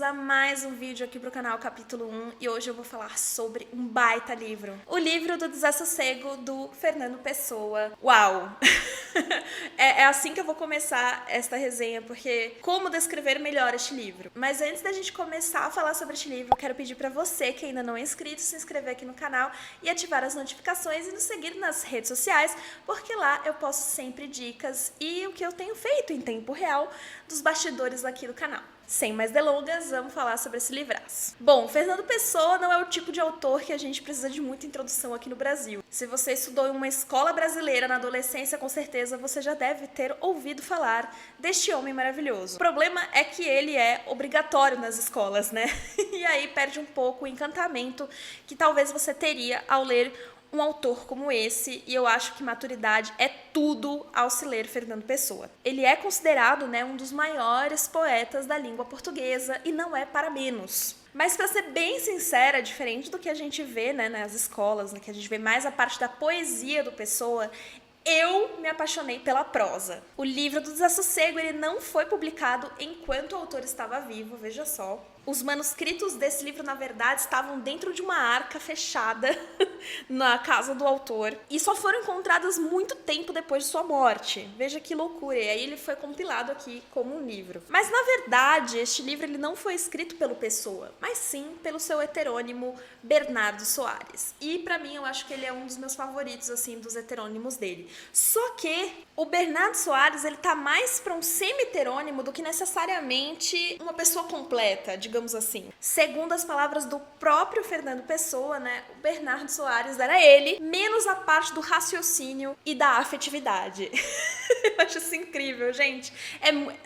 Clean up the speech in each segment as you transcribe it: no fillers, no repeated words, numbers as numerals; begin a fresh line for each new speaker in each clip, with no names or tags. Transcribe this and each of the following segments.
a mais um vídeo aqui pro canal Capítulo 1 e hoje eu vou falar sobre um baita livro. O livro do Desassossego, do Fernando Pessoa. Uau! É assim que eu vou começar esta resenha, porque como descrever melhor este livro? Mas antes da gente começar a falar sobre este livro, eu quero pedir pra você que ainda não é inscrito, se inscrever aqui no canal e ativar as notificações e nos seguir nas redes sociais, porque lá eu posto sempre dicas e o que eu tenho feito em tempo real dos bastidores aqui do canal. Sem mais delongas, vamos falar sobre esse livraço. Bom, Fernando Pessoa não é o tipo de autor que a gente precisa de muita introdução aqui no Brasil. Se você estudou em uma escola brasileira na adolescência, com certeza você já deve ter ouvido falar deste homem maravilhoso. O problema é que ele é obrigatório nas escolas, né? E aí perde um pouco o encantamento que talvez você teria ao ler um autor como esse, e eu acho que maturidade é tudo ao se ler Fernando Pessoa. Ele é considerado, um dos maiores poetas da língua portuguesa, e não é para menos. Mas, para ser bem sincera, diferente do que a gente vê, nas escolas, que a gente vê mais a parte da poesia do Pessoa, eu me apaixonei pela prosa. O livro do Desassossego, ele não foi publicado enquanto o autor estava vivo, veja só. Os manuscritos desse livro, na verdade, estavam dentro de uma arca fechada na casa do autor e só foram encontradas muito tempo depois de sua morte. Veja que loucura. E aí ele foi compilado aqui como um livro. Mas, na verdade, este livro ele não foi escrito pelo Pessoa, mas sim pelo seu heterônimo Bernardo Soares. E, pra mim, eu acho que ele é um dos meus favoritos, assim, dos heterônimos dele. Só que o Bernardo Soares, ele tá mais pra um semi-heterônimo do que necessariamente uma pessoa completa, digamos assim. Segundo as palavras do próprio Fernando Pessoa, o Bernardo Soares era ele, menos a parte do raciocínio e da afetividade. Eu acho isso incrível, gente.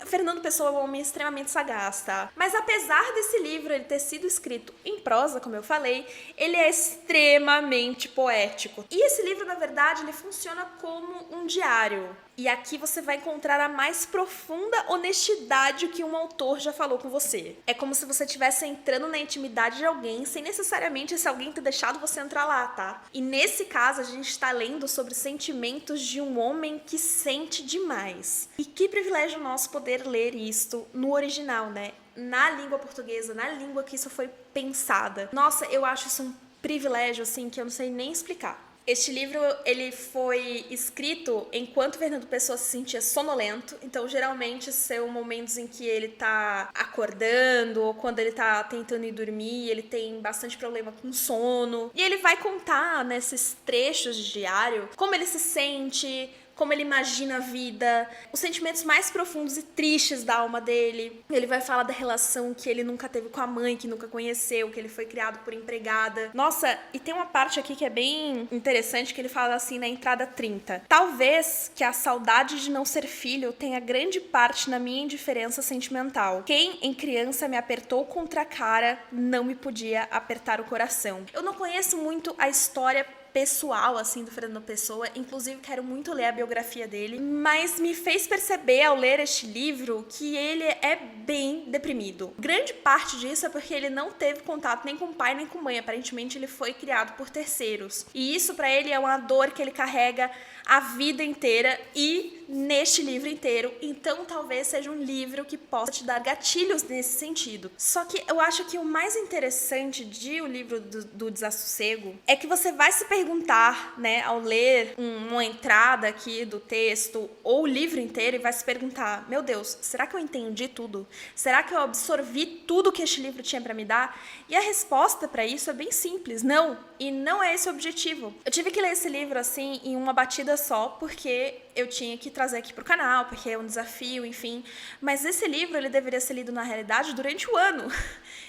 Fernando Pessoa é um homem extremamente sagaz, tá? Mas apesar desse livro ele ter sido escrito em prosa, como eu falei, ele é extremamente poético. E esse livro, na verdade, ele funciona como um diário. E aqui você vai encontrar a mais profunda honestidade que um autor já falou com você. É como se você estivesse entrando na intimidade de alguém sem necessariamente esse alguém ter deixado você entrar lá, tá? E nesse caso a gente está lendo sobre sentimentos de um homem que sente demais. E que privilégio nosso poder ler isto no original, na língua portuguesa, na língua que isso foi pensada. Nossa, eu acho isso um privilégio, assim, que eu não sei nem explicar. Este livro, ele foi escrito enquanto Fernando Pessoa se sentia sonolento, então geralmente são momentos em que ele tá acordando ou quando ele tá tentando ir dormir, ele tem bastante problema com sono. E ele vai contar nesses trechos de diário como ele se sente, como ele imagina a vida, os sentimentos mais profundos e tristes da alma dele. Ele vai falar da relação que ele nunca teve com a mãe, que nunca conheceu, que ele foi criado por empregada. Nossa, e tem uma parte aqui que é bem interessante, que ele fala assim na entrada 30. Talvez que a saudade de não ser filho tenha grande parte na minha indiferença sentimental. Quem em criança me apertou contra a cara não me podia apertar o coração. Eu não conheço muito a história pessoal, assim, do Fernando Pessoa, inclusive quero muito ler a biografia dele, mas me fez perceber ao ler este livro que ele é bem deprimido. Grande parte disso é porque ele não teve contato nem com o pai nem com a mãe, aparentemente ele foi criado por terceiros, e isso pra ele é uma dor que ele carrega a vida inteira e neste livro inteiro, então talvez seja um livro que possa te dar gatilhos nesse sentido. Só que eu acho que o mais interessante de o livro do Desassossego é que você vai se perguntar, ao ler uma entrada aqui do texto ou o livro inteiro e vai se perguntar, meu Deus, será que eu entendi tudo? Será que eu absorvi tudo que este livro tinha pra me dar? E a resposta pra isso é bem simples, não. E não é esse o objetivo. Eu tive que ler esse livro assim em uma batida só, porque eu tinha que trazer aqui pro canal, porque é um desafio, enfim. Mas esse livro, ele deveria ser lido, na realidade, durante o ano.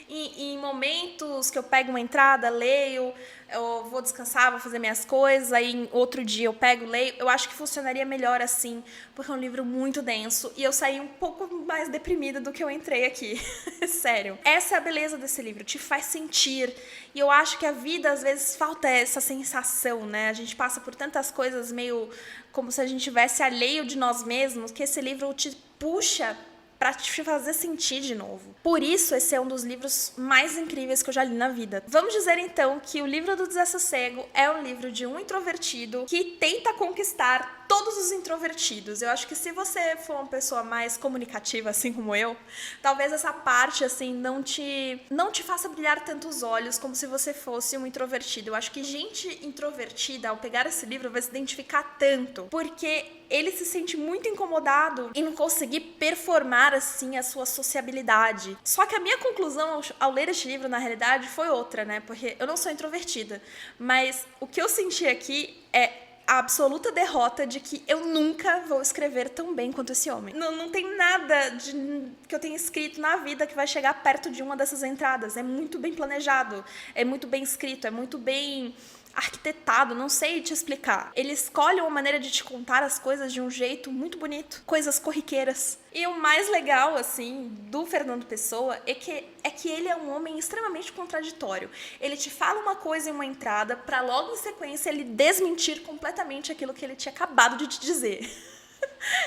Em momentos que eu pego uma entrada, leio, eu vou descansar, vou fazer minhas coisas, aí em outro dia eu pego, leio. Eu acho que funcionaria melhor assim, porque é um livro muito denso. E eu saí um pouco mais deprimida do que eu entrei aqui. Sério. Essa é a beleza desse livro, te faz sentir. E eu acho que a vida, às vezes, falta essa sensação, A gente passa por tantas coisas meio como se a gente tivesse alheio de nós mesmos, que esse livro te puxa pra te fazer sentir de novo. Por isso, esse é um dos livros mais incríveis que eu já li na vida. Vamos dizer, então, que o livro do Desassossego é um livro de um introvertido que tenta conquistar todos os introvertidos. Eu acho que se você for uma pessoa mais comunicativa, assim como eu, talvez essa parte, assim, não te faça brilhar tanto os olhos como se você fosse um introvertido. Eu acho que gente introvertida, ao pegar esse livro, vai se identificar tanto, porque ele se sente muito incomodado em não conseguir performar, assim, a sua sociabilidade. Só que a minha conclusão ao ler este livro, na realidade, foi outra, né? Porque eu não sou introvertida, mas o que eu senti aqui é a absoluta derrota de que eu nunca vou escrever tão bem quanto esse homem. Não tem nada que eu tenha escrito na vida que vai chegar perto de uma dessas entradas. É muito bem planejado, é muito bem escrito, é muito bem arquitetado, não sei te explicar. Ele escolhe uma maneira de te contar as coisas de um jeito muito bonito, coisas corriqueiras. E o mais legal, assim, do Fernando Pessoa é que ele é um homem extremamente contraditório. Ele te fala uma coisa em uma entrada pra logo em sequência ele desmentir completamente aquilo que ele tinha acabado de te dizer.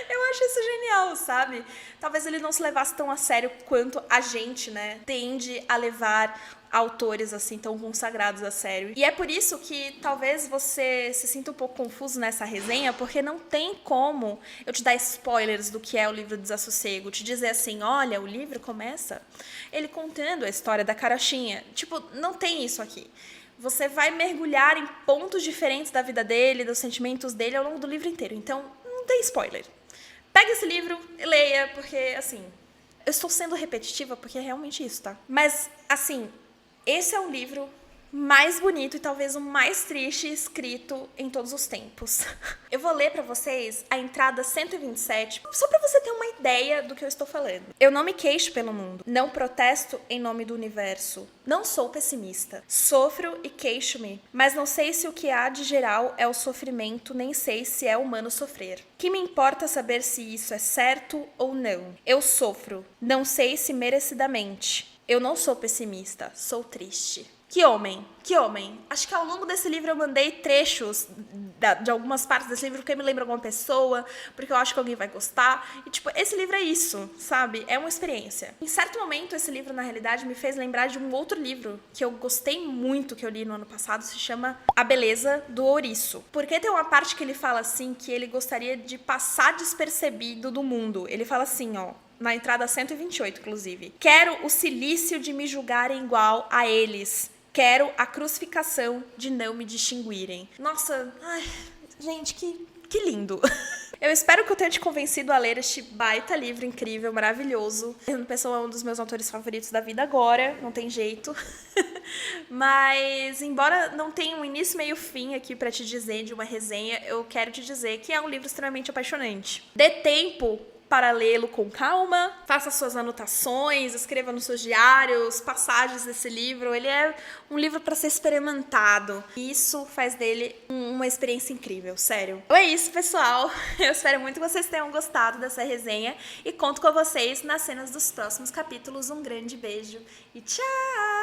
Eu acho isso genial, sabe? Talvez ele não se levasse tão a sério quanto a gente, né, tende a levar autores assim tão consagrados a sério. E é por isso que talvez você se sinta um pouco confuso nessa resenha, porque não tem como eu te dar spoilers do que é o livro Desassossego, te dizer assim, olha, o livro começa ele contando a história da carochinha. Tipo, não tem isso aqui. Você vai mergulhar em pontos diferentes da vida dele, dos sentimentos dele ao longo do livro inteiro. Então, não tem spoiler. Pega esse livro e leia, porque, assim, eu estou sendo repetitiva porque é realmente isso, tá? Mas, assim, esse é o livro mais bonito e talvez o mais triste escrito em todos os tempos. Eu vou ler pra vocês a entrada 127, só pra você ter uma ideia do que eu estou falando. Eu não me queixo pelo mundo, não protesto em nome do universo, não sou pessimista, sofro e queixo-me, mas não sei se o que há de geral é o sofrimento, nem sei se é humano sofrer. Que me importa saber se isso é certo ou não? Eu sofro, não sei se merecidamente. Eu não sou pessimista, sou triste. Que homem, que homem. Acho que ao longo desse livro eu mandei trechos de algumas partes desse livro porque me lembra alguma pessoa, porque eu acho que alguém vai gostar. E, tipo, esse livro é isso, sabe? É uma experiência. Em certo momento, esse livro, na realidade, me fez lembrar de um outro livro que eu gostei muito, que eu li no ano passado, se chama A Beleza do Ouriço. Porque tem uma parte que ele fala, assim, que ele gostaria de passar despercebido do mundo. Ele fala assim, ó, na entrada 128, inclusive. Quero o cilício de me julgarem igual a eles. Quero a crucificação de não me distinguirem. Nossa, ai, gente, que lindo. Eu espero que eu tenha te convencido a ler este baita livro incrível, maravilhoso. Fernando Pessoa é um dos meus autores favoritos da vida agora, não tem jeito. Mas, embora não tenha um início, meio fim aqui pra te dizer de uma resenha, eu quero te dizer que é um livro extremamente apaixonante. Dê tempo para lê-lo com calma, faça suas anotações, escreva nos seus diários, passagens desse livro. Ele é um livro para ser experimentado. E isso faz dele uma experiência incrível, sério. Então é isso, pessoal. Eu espero muito que vocês tenham gostado dessa resenha e conto com vocês nas cenas dos próximos capítulos. Um grande beijo e tchau!